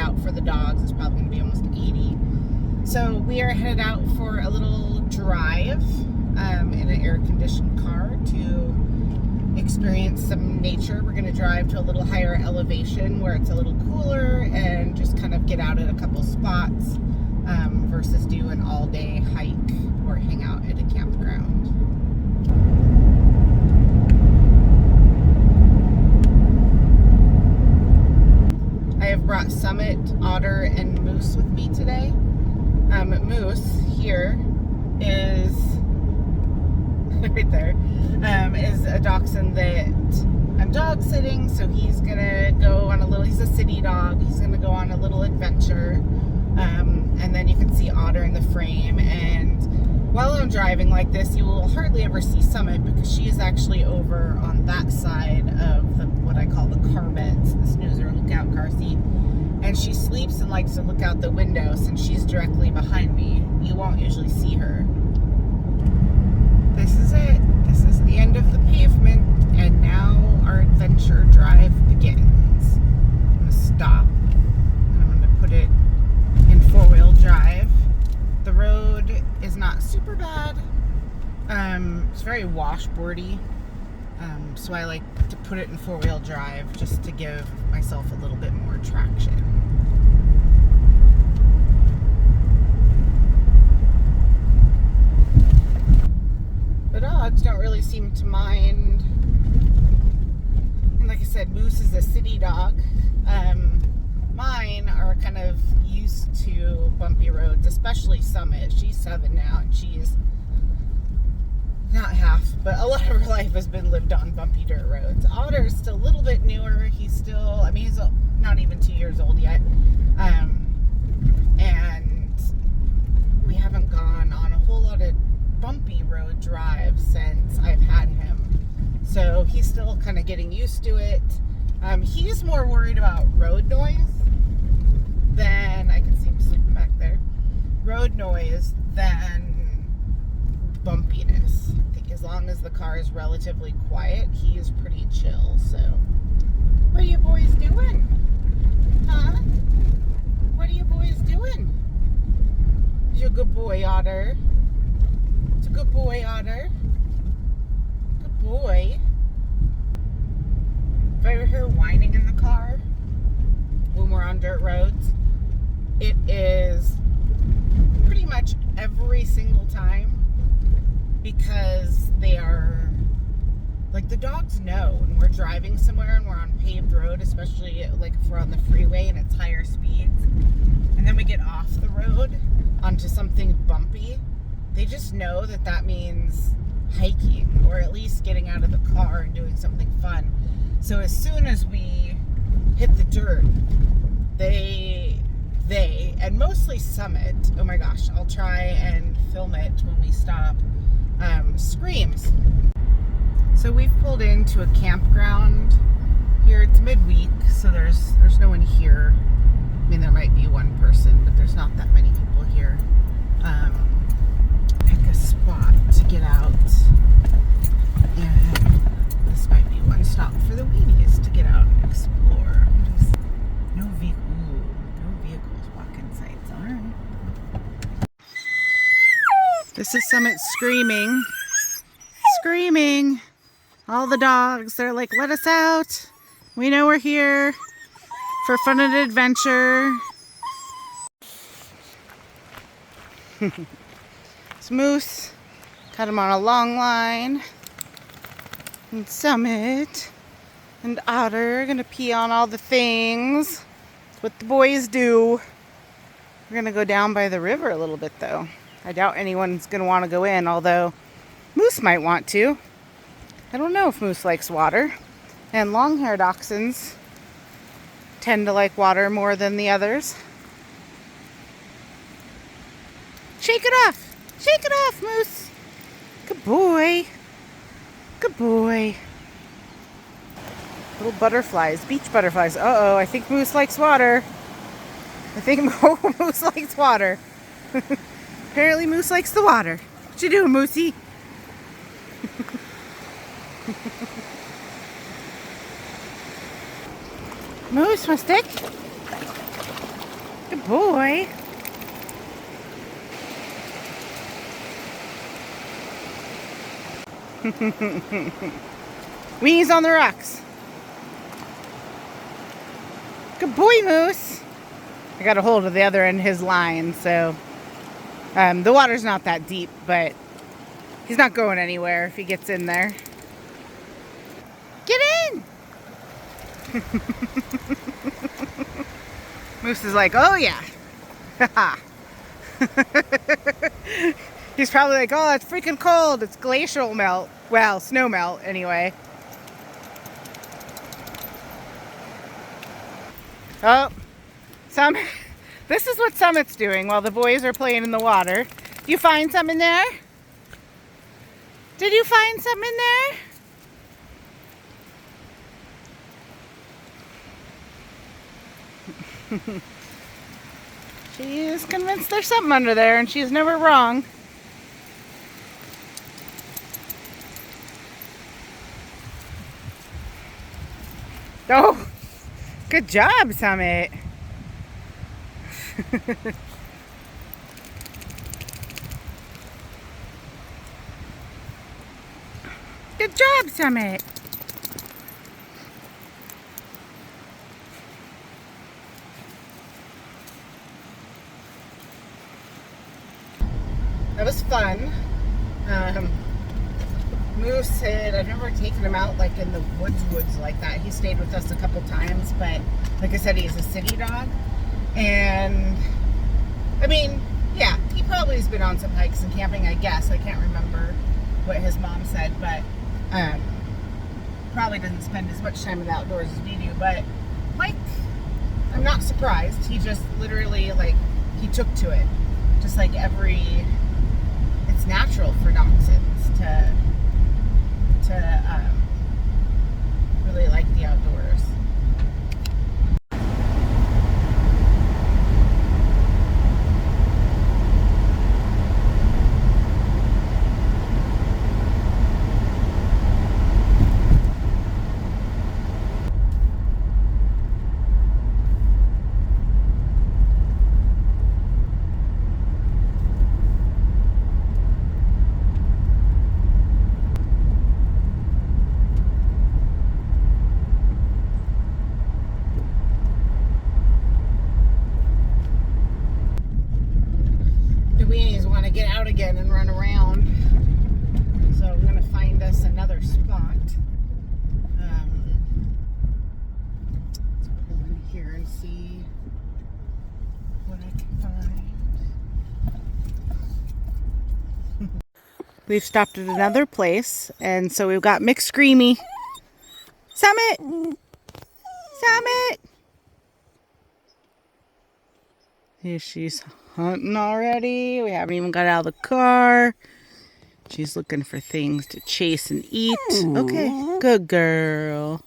out for the dogs. It's probably going to be almost 80. So we are headed out for a little drive in an air-conditioned car to experience some nature. We're going to drive to a little higher elevation where it's a little cooler and just kind of get out at a couple spots versus do an all-day hike or hang out at a campground. I have brought Summit, Otter, and Moose with me today. Moose here is right there, is a dachshund that I'm dog sitting, so he's gonna go on a little, he's a city dog, he's gonna go on a little adventure, and then you can see Otter in the frame. And while I'm driving like this, you will hardly ever see Summit because she is actually over on that side of the, what I call the car beds, the snoozer lookout car seat. And she sleeps and likes to look out the window since she's directly behind me. You won't usually see her. This is it. This is the end of the pavement, and now our adventure drive begins. I'm going to stop, and I'm going to put it in four-wheel drive. The road is not super bad. It's very washboardy, so I like to put it in four-wheel drive just to give myself a little bit more traction. The dogs don't really seem to mind. And like I said, Moose is a city dog. Mine are kind of used to bumpy roads, especially Summit. She's 7 now, and she's not half, but a lot of her life has been lived on bumpy dirt roads. Otter is still a little bit newer. He's still, I mean, he's not even 2 years old yet. And we haven't gone on a whole lot of bumpy road drives since I've had him. So he's still kind of getting used to it. He's more worried about road noise than, I can see him sleeping back there, road noise than bumpiness. I think as long as the car is relatively quiet, he is pretty chill. So, what are you boys doing? Huh? What are you boys doing? You're a good boy, Otter. It's a good boy, Otter. Good boy. If I ever hear whining in the car when we're on dirt roads, it is pretty much every single time because they are, like, the dogs know when we're driving somewhere and we're on paved road, especially like if we're on the freeway and it's higher speeds, and then we get off the road onto something bumpy, they just know that that means hiking or at least getting out of the car and doing something fun. So as soon as we hit the dirt, they and mostly Summit, oh my gosh, I'll try and film it when we stop, screams. So we've pulled into a campground here. It's midweek, so there's no one here. I mean, there might be one person, but there's not that many people here. Pick a spot to get out, and this might be one stop for the weenies to get out and explore. Just no vehicles walking sites. All right. This is Summit screaming. Screaming. All the dogs, they're like, let us out. We know we're here for fun and adventure. It's Moose. Got him on a long line. And Summit and Otter are gonna pee on all the things. That's what the boys do. We're gonna go down by the river a little bit though. I doubt anyone's gonna want to go in, although Moose might want to. I don't know if Moose likes water. And long-haired dachshunds tend to like water more than the others. Shake it off! Shake it off, Moose! Good boy. Good boy. Little butterflies, beach butterflies. Uh-oh, I think Moose likes water. I think Moose likes water. Apparently Moose likes the water. What you doing, Moosey? Moose, want a stick? Good boy. Weenies on the rocks. Good boy, Moose. I got a hold of the other end of his line, so the water's not that deep, but he's not going anywhere if he gets in there. Get in! Moose is like, oh yeah. He's probably like, oh, it's freaking cold. It's glacial melt. Well, snow melt anyway. Oh, this is what Summit's doing while the boys are playing in the water. Did you find some in there? Did you find some in there? She is convinced there's something under there, and she's never wrong. Oh, good job, Summit. Good job, Summit. That was fun. Moose had, I've never taken him out like in the woods like that. He stayed with us a couple times, but like I said, he's a city dog. And I mean, yeah, he probably has been on some hikes and camping, I guess. I can't remember what his mom said, but probably doesn't spend as much time in the outdoors as we do. But like, I'm not surprised. He just literally, like, he took to it. Just like it's natural for dachshunds to really like the outdoors. Weenies want to get out again and run around, so I'm going to find us another spot. Let's go in here and see what I can find. We've stopped at another place, and so we've got McScreamy. Summit! Summit! Here she's hunting already. We haven't even got out of the car. She's looking for things to chase and eat. Okay, good girl.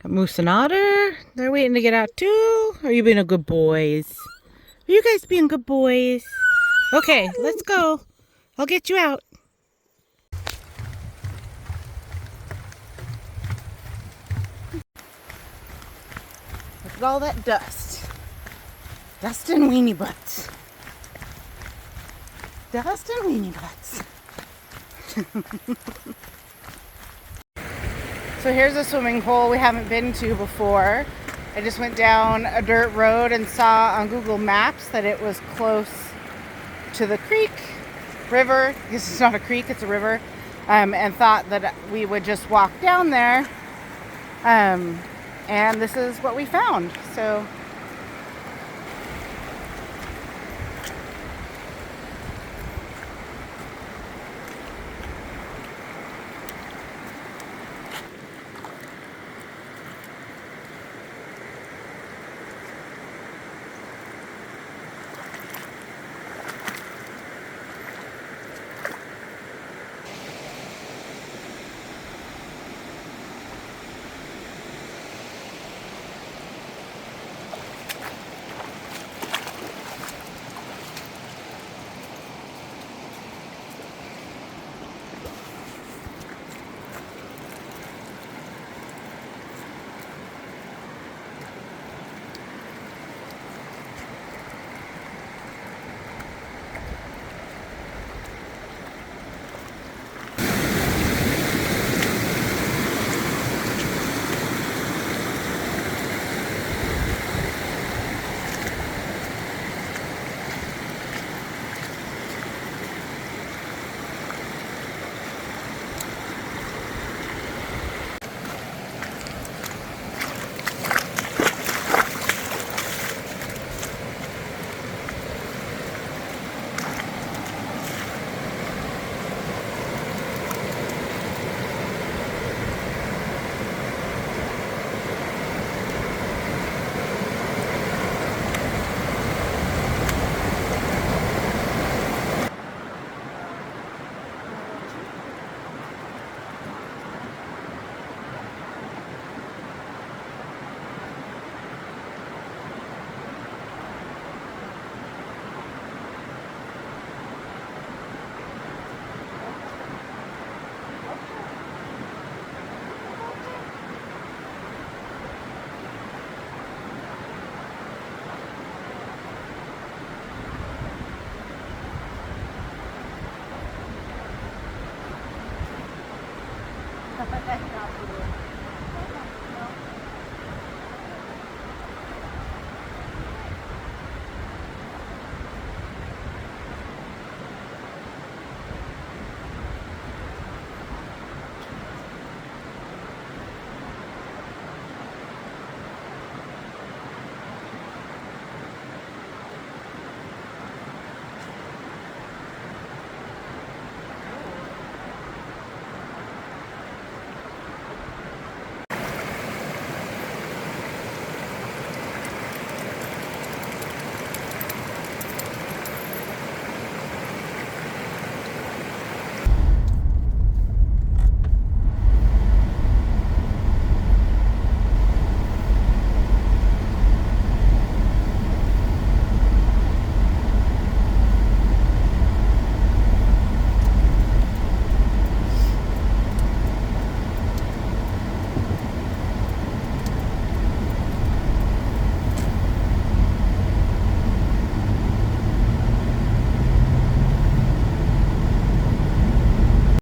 Got Moose and Otter. They're waiting to get out too. Are you being a good boys? Are you guys being good boys? Okay, let's go. I'll get you out. Look at all that dust. Dust and weenie butts. Dust and weenie butts. So here's a swimming hole we haven't been to before. I just went down a dirt road and saw on Google Maps that it was close to the river. This is not a creek, it's a river. And thought that we would just walk down there. And this is what we found. So